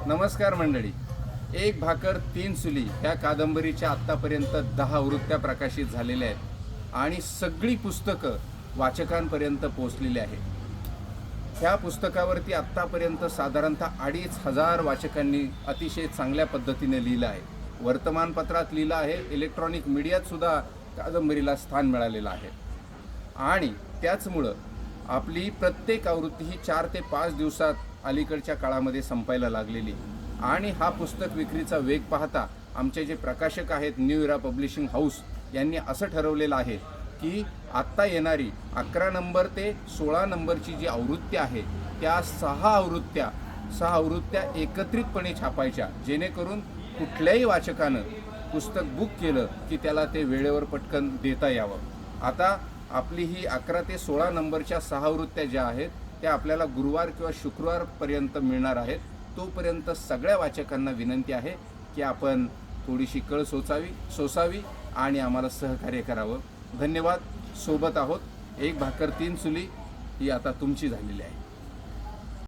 नमस्कार मंडळी. एक भाकर तीन चुली ह्या कादंबरीच्या आत्तापर्यंत 10 आवृत्त्या प्रकाशित झालेल्या आहेत आणि सगळी पुस्तकं वाचकांपर्यंत पोहोचलेली आहेत. ह्या पुस्तकावरती आत्तापर्यंत साधारणतः 2,500 वाचकांनी अतिशय चांगल्या पद्धतीने लिहिलं आहे. वर्तमानपत्रात लिहिलं आहे, इलेक्ट्रॉनिक मीडियात सुद्धा कादंबरीला स्थान मिळालेलं आहे. आणि त्याचमुळं आपली प्रत्येक आवृत्ती ही 4 ते 5 दिवसात अलीकडच्या काळामध्ये संपायला लागलेली. आणि हा पुस्तक विक्रीचा वेग पाहता आमचे जे प्रकाशक आहेत न्यू इरा पब्लिशिंग हाऊस यांनी असं ठरवलेलं आहे की आत्ता येणारी 11 नंबर ते 16 नंबरची जी आवृत्ती आहे त्या 6 आवृत्त्या एकत्रितपणे छापायच्या, जेणेकरून कुठल्याही वाचकानं पुस्तक बुक केलं की त्याला ते वेळेवर पटकन देता यावं. आता आपली ही 11 ते 16 नंबरच्या 6 आवृत्त्या ज्या आहेत त्या आपल्याला गुरुवार किंवा शुक्रवारपर्यंत मिळणार आहेत. तोपर्यंत सगळ्या वाचकांना विनंती आहे की आपण थोडीशी कळ सोसावी आणि आम्हाला सहकार्य करावं. धन्यवाद. सोबत आहोत. एक भाकर तीन चुली ही आता तुमची झालेली आहे.